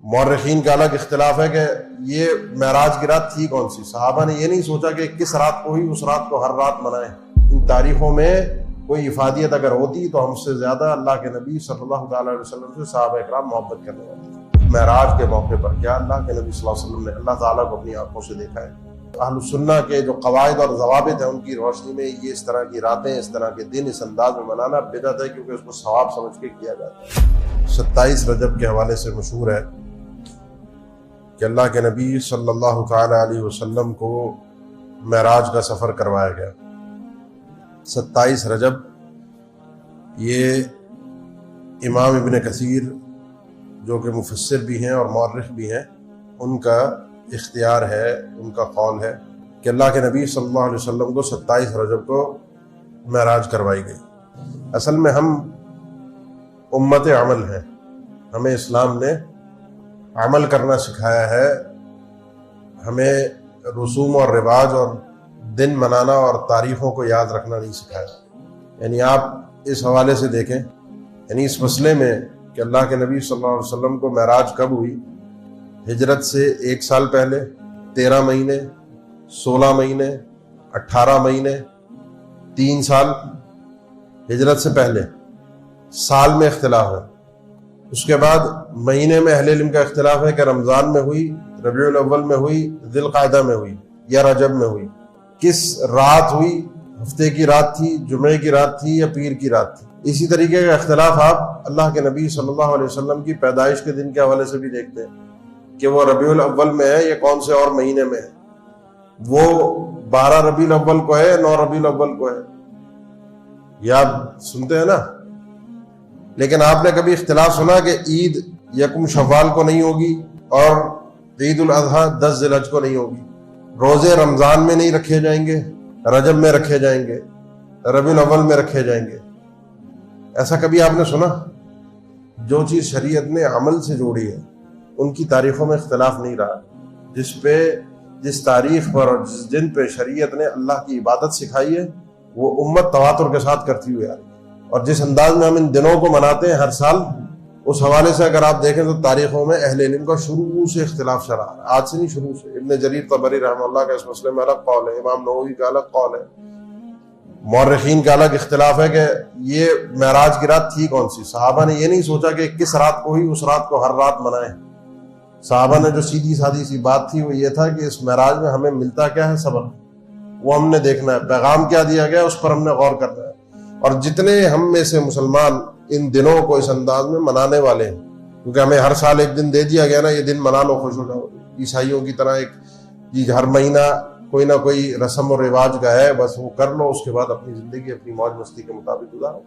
مورخین کا الگ اختلاف ہے کہ یہ معراج کی رات تھی کون سی۔ صحابہ نے یہ نہیں سوچا کہ کس رات کو ہوئی، اس رات کو ہر رات منائیں۔ ان تاریخوں میں کوئی افادیت اگر ہوتی تو ہم سے زیادہ اللہ کے نبی صلی اللہ تعالیٰ علیہ وسلم سے صحابہ اکرام محبت کرنے والے تھے۔ معراج کے موقع پر کیا اللہ کے نبی صلی اللہ علیہ وسلم نے اللہ تعالیٰ کو اپنی آنکھوں سے دیکھا ہے۔ اہل السنہ کے جو قواعد اور ضوابط ہیں ان کی روشنی میں یہ اس طرح کی راتیں، اس طرح کے دن اس انداز میں منانا بدعت ہے، کیونکہ اس کو ثواب سمجھ کے کیا جاتا ہے۔ 27 رجب کے حوالے سے مشہور ہے کہ اللہ کے نبی صلی اللہ تعالیٰ علیہ وسلم کو معراج کا سفر کروایا گیا۔ 27 رجب یہ امام ابن کثیر جو کہ مفسر بھی ہیں اور مورخ بھی ہیں، ان کا اختیار ہے، ان کا قول ہے کہ اللہ کے نبی صلی اللہ علیہ وسلم کو 27 رجب کو معراج کروائی گئی۔ اصل میں ہم امت عمل ہیں، ہمیں اسلام نے عمل کرنا سکھایا ہے، ہمیں رسوم اور رواج اور دن منانا اور تاریخوں کو یاد رکھنا نہیں سکھایا۔ یعنی آپ اس حوالے سے دیکھیں، یعنی اس مسئلے میں کہ اللہ کے نبی صلی اللہ علیہ وسلم کو معراج کب ہوئی، ہجرت سے 1 سال پہلے، 13 مہینے، 16 مہینے، 18 مہینے، 3 سال، ہجرت سے پہلے سال میں اختلاف ہے۔ اس کے بعد مہینے میں اہل علم کا اختلاف ہے کہ رمضان میں ہوئی، ربیع الاول میں ہوئی، ذی القعدہ میں ہوئی یا رجب میں ہوئی، کس رات ہوئی، ہفتے کی رات تھی، جمعے کی رات تھی یا پیر کی رات تھی۔ اسی طریقے کا اختلاف آپ اللہ کے نبی صلی اللہ علیہ وسلم کی پیدائش کے دن کے حوالے سے بھی دیکھتے ہیں کہ وہ ربیع الاول میں ہے یا کون سے اور مہینے میں ہے۔ وہ 12 ربیع الاول کو ہے، 9 ربیع الاول کو ہے، یہ آپ سنتے ہیں نا۔ لیکن آپ نے کبھی اختلاف سنا کہ عید 1 شوال کو نہیں ہوگی اور عید الاضحیٰ 10 ذی الحجہ کو نہیں ہوگی؟ روزے رمضان میں نہیں رکھے جائیں گے، رجب میں رکھے جائیں گے، ربیع الاول میں رکھے جائیں گے؟ ایسا کبھی آپ نے سنا؟ جو چیز شریعت نے عمل سے جوڑی ہے ان کی تاریخوں میں اختلاف نہیں رہا۔ جس تاریخ پر اور جس دن پہ شریعت نے اللہ کی عبادت سکھائی ہے وہ امت تواتر کے ساتھ کرتی ہوئی آ رہی ہے، اور جس انداز میں ہم ان دنوں کو مناتے ہیں ہر سال، اس حوالے سے اگر آپ دیکھیں تو تاریخوں میں اہل علم کا شروع سے اختلاف چل رہا ہے، آج سے نہیں، شروع سے۔ ابن جریر طبری رحمہ اللہ کا اس مسئلے میں الگ قول ہے، امام نووی کا الگ قول ہے، مورخین کا الگ اختلاف ہے کہ یہ معراج کی رات تھی کون سی۔ صحابہ نے یہ نہیں سوچا کہ کس رات کو ہوئی، اس رات کو ہر رات منائیں۔ صحابہ نے جو سیدھی سادی سی بات تھی وہ یہ تھا کہ اس معراج میں ہمیں ملتا کیا ہے، سبق وہ ہم نے دیکھنا ہے، پیغام کیا دیا گیا اس پر ہم نے غور کرنا ہے۔ اور جتنے ہم میں سے مسلمان ان دنوں کو اس انداز میں منانے والے ہیں، کیونکہ ہمیں ہر سال ایک دن دے دیا گیا نا، یہ دن منا لو، خوش ہو جاؤ، عیسائیوں کی طرح ایک ہر مہینہ کوئی نہ کوئی رسم و رواج کا ہے، بس وہ کر لو، اس کے بعد اپنی زندگی اپنی موج مستی کے مطابق گزارو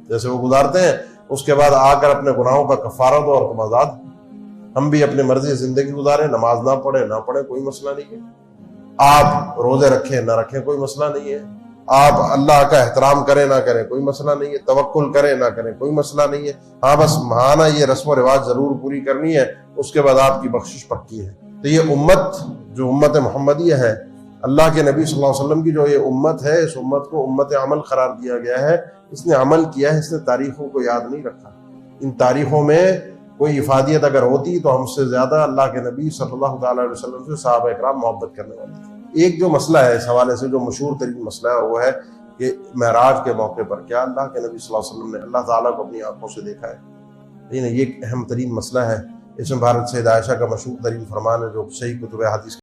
جیسے وہ گزارتے ہیں، اس کے بعد آ کر اپنے گناہوں کا کفارہ دو اور تم آزاد۔ ہم بھی اپنے مرضی سے زندگی گزاریں، نماز نہ پڑھیں کوئی مسئلہ نہیں ہے، آپ روزے رکھیں نہ رکھیں کوئی مسئلہ نہیں ہے، آپ اللہ کا احترام کریں نہ کریں کوئی مسئلہ نہیں ہے، توکل کریں نہ کریں کوئی مسئلہ نہیں ہے۔ ہاں بس ماہانہ یہ رسم و رواج ضرور پوری کرنی ہے، اس کے بعد آپ کی بخشش پکی ہے۔ تو یہ امت جو امت محمدیہ ہے، اللہ کے نبی صلی اللہ علیہ وسلم کی جو یہ امت ہے، اس امت کو امت عمل قرار دیا گیا ہے۔ اس نے عمل کیا ہے، اس نے تاریخوں کو یاد نہیں رکھا۔ ان تاریخوں میں کوئی افادیت اگر ہوتی تو ہم سے زیادہ اللہ کے نبی صلی اللہ تعالیٰ علیہ وسلم سے صحابہ اکرام محبت کرنے والے تھے۔ ایک جو مسئلہ ہے اس حوالے سے جو مشہور ترین مسئلہ ہے وہ ہے کہ معراج کے موقع پر کیا اللہ کے نبی صلی اللہ علیہ وسلم نے اللہ تعالیٰ کو اپنی آنکھوں سے دیکھا ہے؟ یہ ایک اہم ترین مسئلہ ہے۔ اس میں بھارت سید عائشہ کا مشہور ترین فرمان ہے جو صحیح کتب حدیث